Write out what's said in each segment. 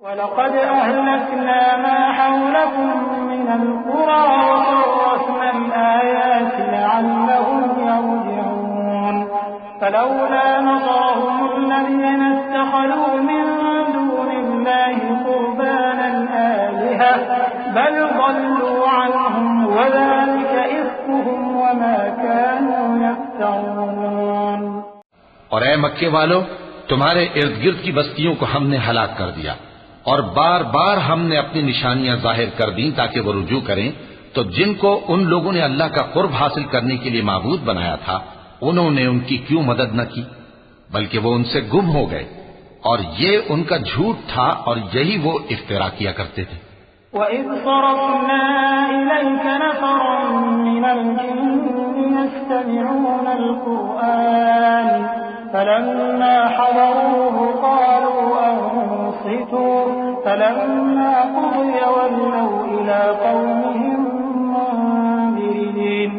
وَلَقَدْ أَهْلَكْنَا مَا حَوْلَكُمْ مِنَ الْقُرَىٰ وَصَرَّفْنَا الْآيَاتِ لَعَلَّهُمْ يَرْجِعُونَ فَلَوْلَا نَصَرَهُمُ الَّذِينَ اتَّخَذُوا مِن دُونِ اللَّهِ قُرْبَانًا آلِهَةً بَلْ ضَلُّوا عَنْهُمْ وَذَٰلِكَ إِفْكُهُمْ وَمَا كَانُوا يَفْتَرُونَ۔ اور اے مکے والو، تمہارے ارد گرد کی بستیوں کو ہم نے ہلاک کر دیا، اور بار بار ہم نے اپنی نشانیاں ظاہر کر دیں تاکہ وہ رجوع کریں، تو جن کو ان لوگوں نے اللہ کا قرب حاصل کرنے کے لیے معبود بنایا تھا انہوں نے ان کی کیوں مدد نہ کی، بلکہ وہ ان سے گم ہو گئے، اور یہ ان کا جھوٹ تھا اور یہی وہ افترا کیا کرتے تھے۔ وَإِذْ صَرَفْنَا إِلَيْكَ نَفَرًا مِّنَ الْجِنِّ يَسْتَمِعُونَ الْقُرْآنَ فَلَمَّا حَضَرُوهُ قَالُوا أَنصِتُوا فَلَمَّا قُضِيَ وَلَّوْا إِلَىٰ قَوْمِهِم مُّنذِرِينَ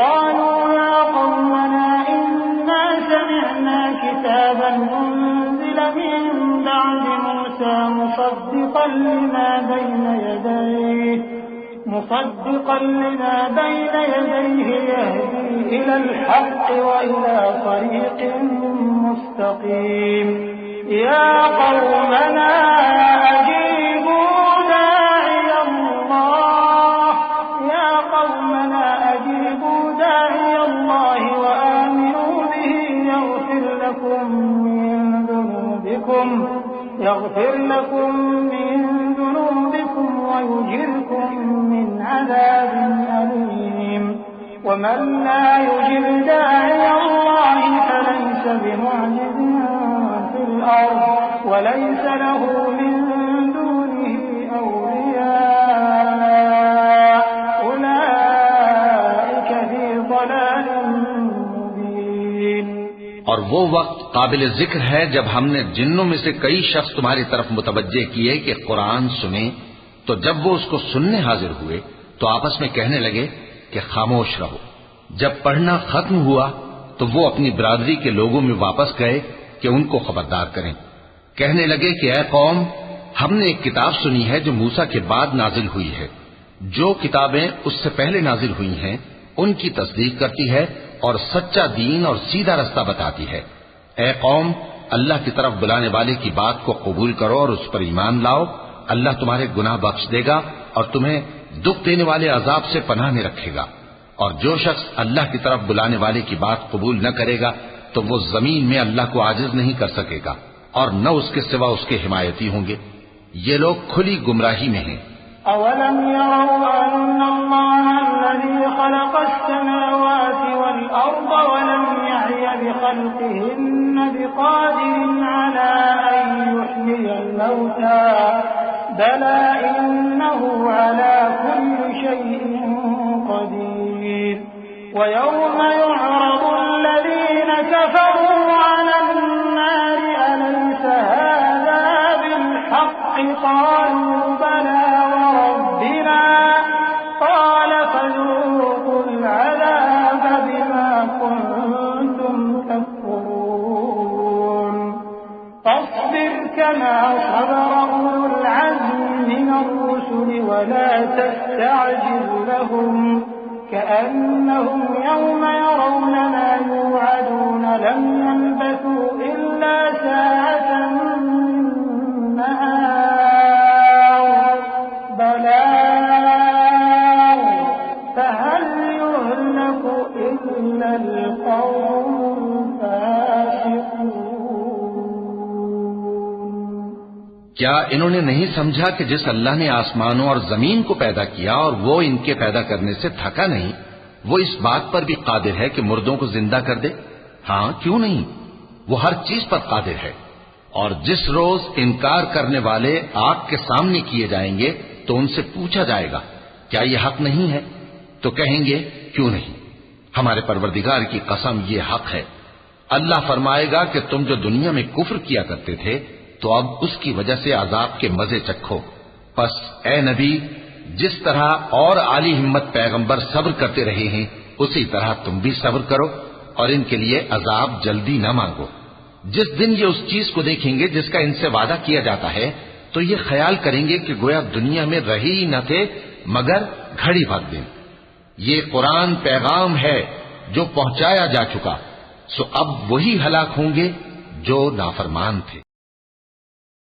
قَالُوا يَا قَوْمَنَا إِنَّا سَمِعْنَا كِتَابًا أُنزِلَ مِن بَعْدِ مُوسَىٰ مُصَدِّقًا لِّمَا بَيْنَ يَدَيْهِ يَهْدِي إِلَى الْحَقِّ وَإِلَىٰ طَرِيقٍ مُّسْتَقِيمٍ يَا قَوْمَنَا أَجِيبُوا دَاعِيَ اللَّهِ وَآمِنُوا بِهِ يَغْفِرْ لَكُم مِّن ذُنُوبِكُمْ وَيُجِرْكُم مِّنْ عَذَابٍ أَلِيمٍ وَمَن لَّا يُجِبْ دَاعِيَ اللَّهِ فَلَيْسَ بِمُعْجِزٍ فِي الْأَرْضِ وَلَيْسَ لَهُ مِن دُونِهِ أَوْلِيَاءُ أُولَٰئِكَ فِي ضَلَالٍ مُّبِينٍ۔ اور وہ وقت قابل ذکر ہے جب ہم نے جنوں میں سے کئی شخص تمہاری طرف متوجہ کیے کہ قرآن سنیں، تو جب وہ اس کو سننے حاضر ہوئے تو آپس میں کہنے لگے کہ خاموش رہو۔ جب پڑھنا ختم ہوا تو وہ اپنی برادری کے لوگوں میں واپس گئے کہ ان کو خبردار کریں۔ کہنے لگے کہ اے قوم، ہم نے ایک کتاب سنی ہے جو موسیٰ کے بعد نازل ہوئی ہے، جو کتابیں اس سے پہلے نازل ہوئی ہیں ان کی تصدیق کرتی ہے اور سچا دین اور سیدھا رستہ بتاتی ہے۔ اے قوم، اللہ کی طرف بلانے والے کی بات کو قبول کرو اور اس پر ایمان لاؤ، اللہ تمہارے گناہ بخش دے گا اور تمہیں دکھ دینے والے عذاب سے پناہ میں رکھے گا۔ اور جو شخص اللہ کی طرف بلانے والے کی بات قبول نہ کرے گا تو وہ زمین میں اللہ کو عاجز نہیں کر سکے گا اور نہ اس کے سوا اس کے حمایتی ہوں گے۔ یہ لوگ کھلی گمراہی میں ہیں۔ أَوَلَمْ يَرَوْا أَنَّ اللَّهَ الَّذِي خَلَقَ السَّمَاوَاتِ وَالْأَرْضَ وَلَمْ يَعْيَ بِخَلْقِهِنَّ بِقَادِرٍ عَلَىٰ أَن يُحْيِيَ الْمَوْتَىٰ بَلَىٰ إِنَّهُ عَلَىٰ كُلِّ شَيْءٍ قَدِيرٌ وَيَوْمَ يُعْرَضُ الَّذِينَ كَفَرُوا عَلَى النَّارِ أَلَيْسَ هَٰذَا بِالْحَقِّ قَالُوا بَلَىٰ وَرَبِّنَا قَالَ فَذُوقُوا الْعَذَابَ بِمَا كُنتُمْ تَكْفُرُونَ فَاصْبِرْ كَمَا صَبَرَ أُولُو الْعَزْمِ مِنَ الرُّسُلِ وَلَا تَسْتَعْجِل لَّهُمْ كَأَنَّهُمْ يَوْمَ يَرَوْنَ مَا يُوعَدُونَ لَمْ يَلْبَثُوا إِلَّا سَاعَةً مِّن نَّهَارٍ بَلَاغٌ فَهَلْ يُهْلَكُ إِلَّا الْقَوْمُ الْفَاسِقُونَ۔ کیا انہوں نے نہیں سمجھا کہ جس اللہ نے آسمانوں اور زمین کو پیدا کیا اور وہ ان کے پیدا کرنے سے تھکا نہیں، وہ اس بات پر بھی قادر ہے کہ مردوں کو زندہ کر دے؟ ہاں، کیوں نہیں، وہ ہر چیز پر قادر ہے۔ اور جس روز انکار کرنے والے آگ کے سامنے کیے جائیں گے تو ان سے پوچھا جائے گا کیا یہ حق نہیں ہے؟ تو کہیں گے کیوں نہیں، ہمارے پروردگار کی قسم یہ حق ہے۔ اللہ فرمائے گا کہ تم جو دنیا میں کفر کیا کرتے تھے تو اب اس کی وجہ سے عذاب کے مزے چکھو۔ پس اے نبی، جس طرح اور عالی ہمت پیغمبر صبر کرتے رہے ہیں اسی طرح تم بھی صبر کرو اور ان کے لیے عذاب جلدی نہ مانگو۔ جس دن یہ اس چیز کو دیکھیں گے جس کا ان سے وعدہ کیا جاتا ہے تو یہ خیال کریں گے کہ گویا دنیا میں رہے ہی نہ تھے مگر گھڑی بھر دن۔ یہ قرآن پیغام ہے جو پہنچایا جا چکا، سو اب وہی ہلاک ہوں گے جو نافرمان تھے۔